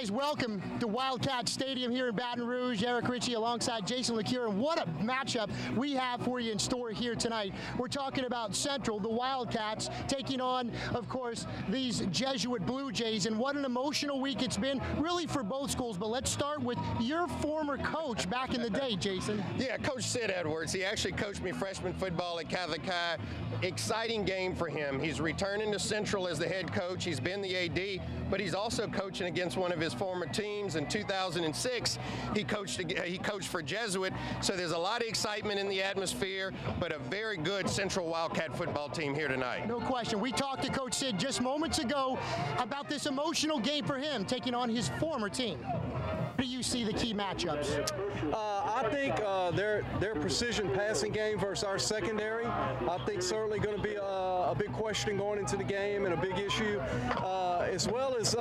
Guys, welcome to Wildcat Stadium here in Baton Rouge. Eric Richey alongside Jason DeCuir, and what a matchup we have for you in store here tonight. We're talking about Central, the Wildcats, taking on, of course, these Jesuit Blue Jays, and what an emotional week it's been, really for both schools. But let's start with your former coach back in the day, Jason. Yeah, Coach Sid Edwards. He actually coached me freshman football at Catholic High. Exciting game for him. He's returning to Central as the head coach. He's been the AD, but he's also coaching against one of his former teams. In 2006, he coached for Jesuit, so there's a lot of excitement in the atmosphere, but a very good Central Wildcat football team here tonight. No question. We talked to Coach Sid just moments ago about this emotional game for him, taking on his former team. How do you see the key matchups? I think their precision passing game versus our secondary, I think certainly going to be a big question going into the game and a big issue, as well as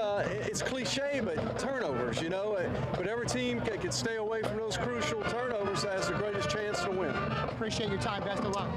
it's cliche, but turnovers, you know. But every team can stay away from those crucial turnovers that has the greatest chance to win. Appreciate your time. Best of luck.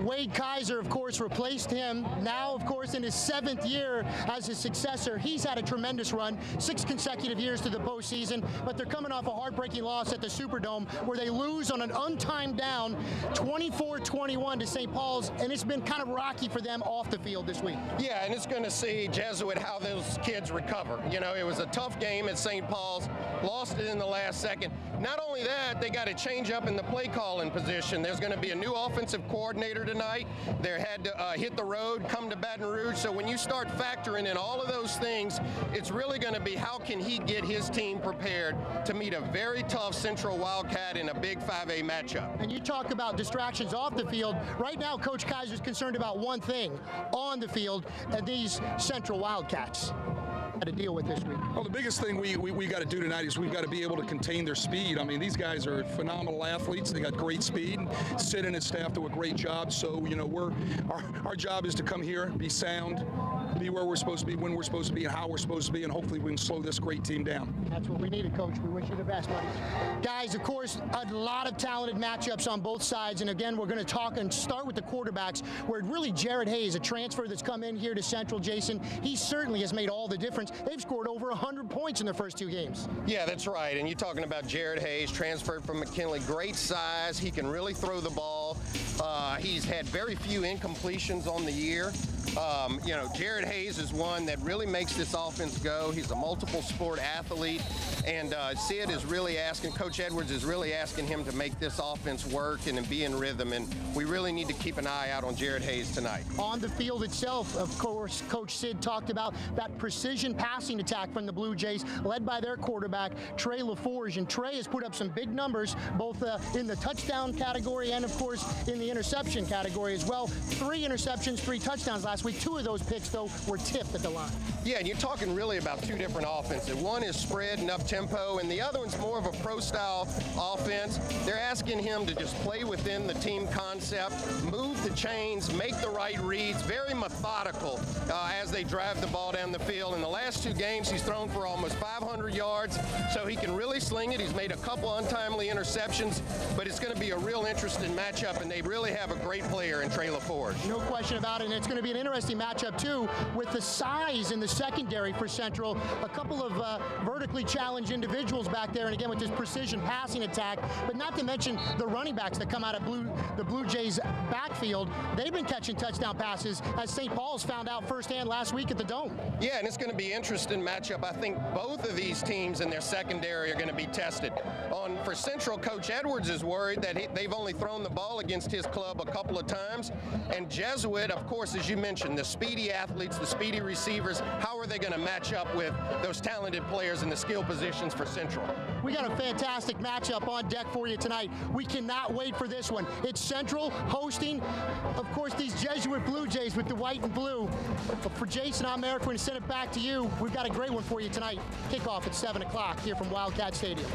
Wade Kaiser, of course, replaced him. Now, of course, in his 7th year as his successor, he's had a tremendous run, 6 consecutive years to the postseason, but they're coming off a heartbreaking loss at the Superdome where they lose on an untimed down 24-21 to St. Paul's, and it's been kind of rocky for them off the field this week. Yeah, and it's going to see Jesuit how those kids recover. You know, it was a tough game at St. Paul's, lost it in the last second. Not only that, they got to change up in the play calling position. There's going to be a new offensive coordinator tonight. They had to hit the road, come to Baton Rouge. So when you start factoring in all of those things, it's really going to be how can he get his team prepared to meet a very tough Central Wildcat in a big 5A matchup. And you talk about distractions off the field. Right now, Coach Kaiser's concerned about one thing on the field, and these Central Wildcats to deal with this week. Well, the biggest thing we got to do tonight is we've got to be able to contain their speed. I mean, these guys are phenomenal athletes. They got great speed. Sid and his staff do a great job. So, you know, our job is to come here, be sound, be where we're supposed to be, when we're supposed to be, and how we're supposed to be, and hopefully we can slow this great team down. That's what we needed, Coach. We wish you the best, buddy. Guys, of course, a lot of talented matchups on both sides, and again, we're going to talk and start with the quarterbacks, where really Jared Hayes, a transfer that's come in here to Central, Jason, he certainly has made all the difference. They've scored over 100 points in their first 2 games. Yeah, that's right. And you're talking about Jared Hayes, transferred from McKinley. Great size. He can really throw the ball. He's had very few incompletions on the year. You know, Jared Hayes is one that really makes this offense go. He's a multiple sport athlete, and Sid is really asking, Coach Edwards is really asking him to make this offense work and be in rhythm, and we really need to keep an eye out on Jared Hayes tonight. On the field itself, of course, Coach Sid talked about that precision passing attack from the Blue Jays, led by their quarterback, Trey LaForge, and Trey has put up some big numbers, both in the touchdown category and, of course, in the interception category as well. 3 interceptions, 3 touchdowns last week. 2 of those picks, though, were tipped at the line. Yeah, and you're talking really about 2 different offenses. One is spread and up-tempo, and the other one's more of a pro-style offense. They're asking him to just play within the team concept, move the chains, make the right reads, very methodical as they drive the ball down the field. In the last 2 games, he's thrown for almost 500 yards, so he can really sling it. He's made a couple untimely interceptions, but it's going to be a real interesting matchup, and they really have a great player in Trey LaForge. No question about it, and it's going to be an interesting matchup, too, with the size in the secondary for Central. A couple of vertically challenged individuals back there, and again, with this precision passing attack, but not to mention the running backs that come out of the Blue Jays backfield. They've been catching touchdown passes, as St. Paul's found out firsthand last week at the Dome. Yeah, and it's going to be an interesting matchup. I think both of these teams in their secondary are going to be tested. For Central, Coach Edwards is worried that they've only thrown the ball against his club a couple of times, and Jesuit, of course, as you mentioned, the speedy athletes, the speedy receivers, how are they going to match up with those talented players in the skill positions for Central? We got a fantastic matchup on deck for you tonight. We cannot wait for this one. It's Central hosting, of course, these Jesuit Blue Jays with the white and blue. But for Jason, I'm Eric. We're going to send it back to you. We've got a great one for you tonight. Kickoff at 7 o'clock here from Wildcat Stadium.